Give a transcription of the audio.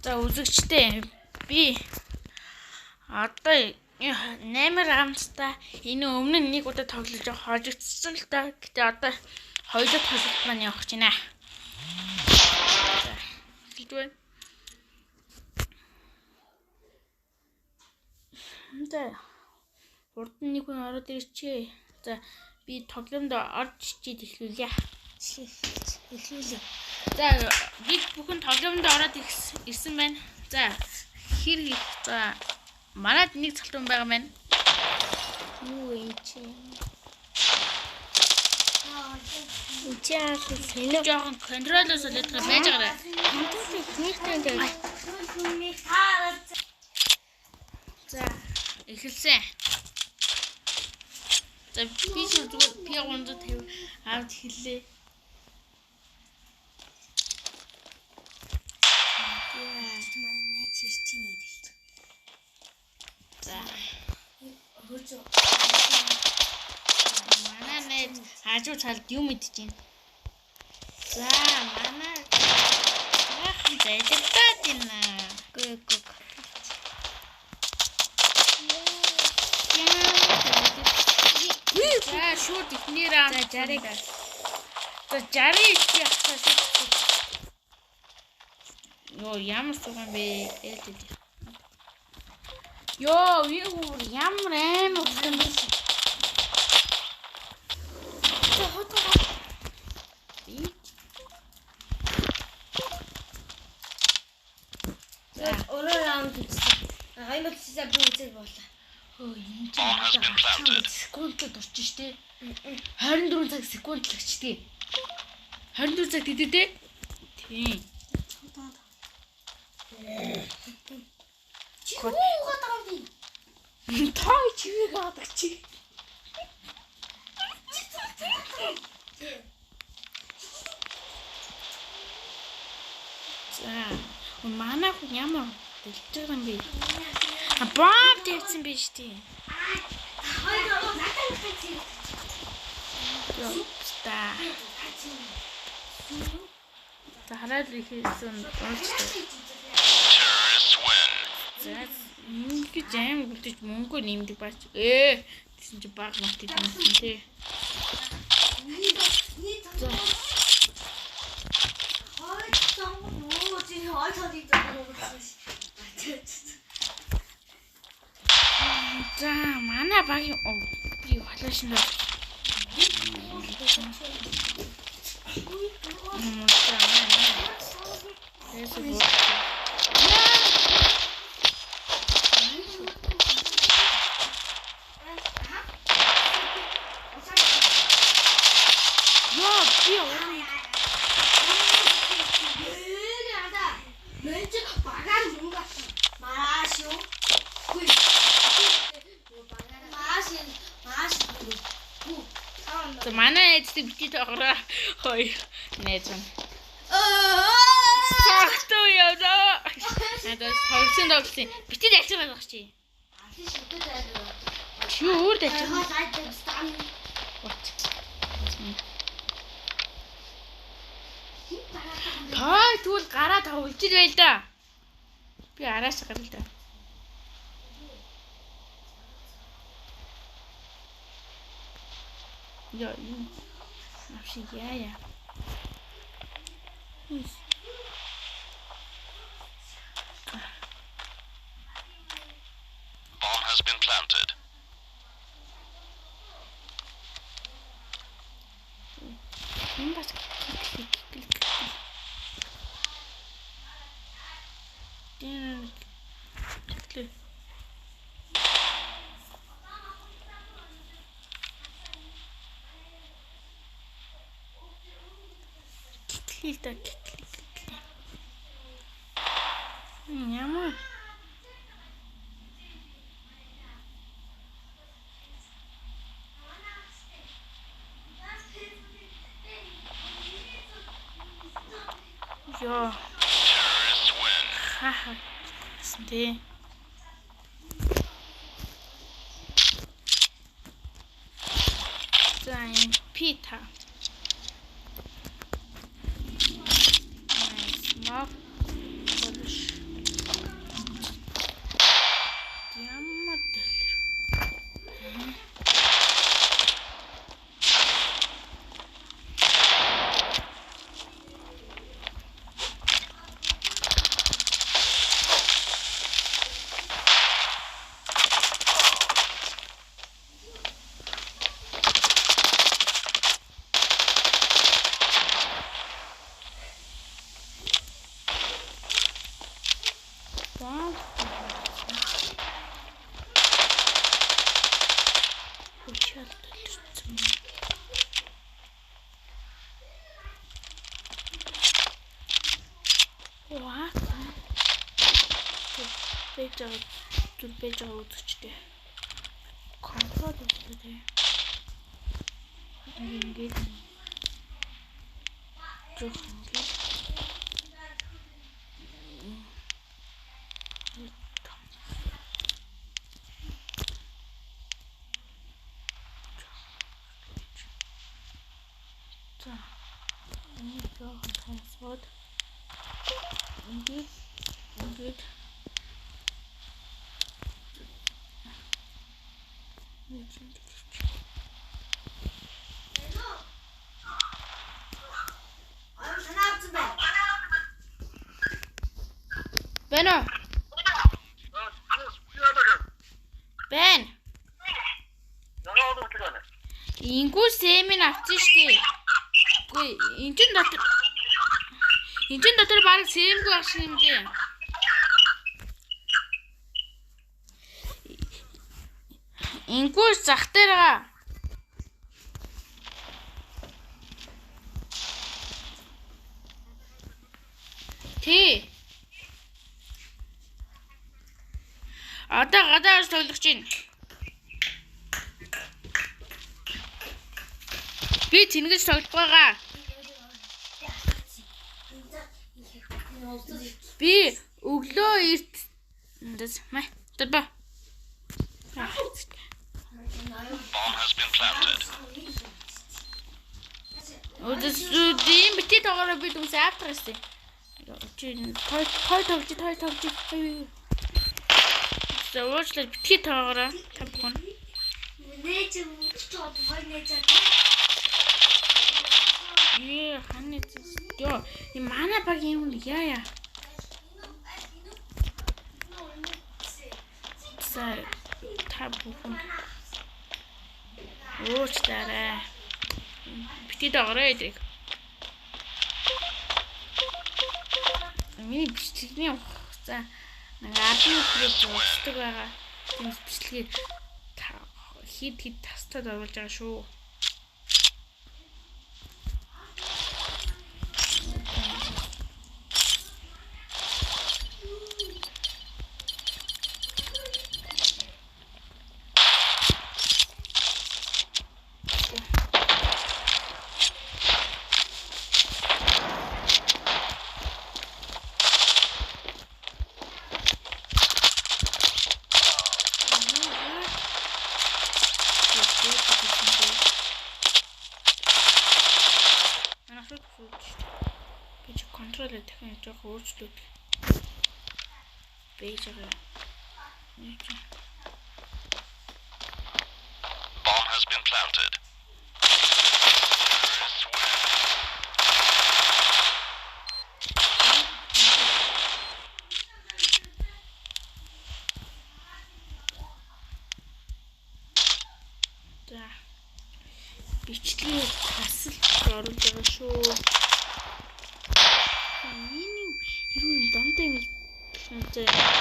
За үзэгчтэй би одоо 8 рамцтай энэ өмнө нэг удаа тоглож хожигдсан л та. Гэтэ одоо хоёулаа тоглох маань явах гэж байна. За хэлдвэ. За урд нь нэг хүн ороод ирчихээ. За би тоглоомд орж чийд эхлүүлье. За би бүхэн тоглоомд ороод ирсэн байна. За хэрэг за манад нэг цалтун байгаа байна. Юу юм чи? Жохон контролоос олдох байж байгаа. За эхэлсэн. За би зүгээр P350 авд эхэллээ. За манай нэг хажуу талд юм идэж байна. За манай яахан зайлтаад байна. Гүг. За шууд ихнэрээ за 60-ыг. За 60 чи ахсаа шүү. Йоо ямар суган бэ? Ээлтэй. Йоо юу ямар амар утсан бэ? Ороо раунд үзсэн. Аймаг цэсээ би үзэх болоо. Өө энэ чинь секундэд орчих штэ. 24 цаг секунд л очтгийг. 24 цаг гэдэг дээ. Тийм. Чи хуугаад байгаа юм би. Той чивэг авдаг чи. За манай хүн ямар дэлж байгаа юм бэ? Бомб тавьсан биш тий. Та хараад ихэсэн уучтай. За ингэ жам үлдэж мөнгө нэмдэг бач. Тэсэн чи баг мат идсэн тий. За манай багийн би халааш нь за манай эцэг битээ тоглоо хоёр нээсэн. Сахтуу яваа. Надад тоглосон. Битээ дайж байгаа байх чи. Чи өөр дайж байгаа. Тай тэгвэл гараа тоглож ил байл да. Би араас гарал да. Яа, вообще я. Bomb has been planted. Няма. Йоо. Ха. Сте. Зайн пита. Nice. Мав. Wow. Хүчээр төлөвсөн. Wow. Бэж үзчихтэй. Контрол үзчихтэй. Ингээд жоохон ингээд за энэ жоохон тансууд ингээд Бэно. Бэн. Ингүү сэмин авчих штий. Үгүй, энэ дотор баг сэмгүй ах шиг юм дээ. Ингүү зах дээр байгаа. Тий. Одоо гадаас тоглож чинь. Би тэнгэж тоглож байгаа. Би өглөө эрт май дөрбө. Bomb has been planted. Өдөр бити тоглоо би дүнс автрасти. Той тоглож. Зөөчлөө бити тоглоо. Тавхан. Нээч чод хой нээч. Ханаа ёо и мана баг юм яа. Сай табухан. Уучлаарай. Бити тоглоо идэг. Миний бичлэгний хугацаа нэг 10 минут дуусдаг байгаа. Тийм бичлэгийг хид тастад оруулж байгаа шүү. Контролер дахин жоохон өөрчлөлт бэж байгаа. Bomb has been planted. За. Бичлэг тасалж оруулж байгаа шүү. Ирүүн дандаа ингэж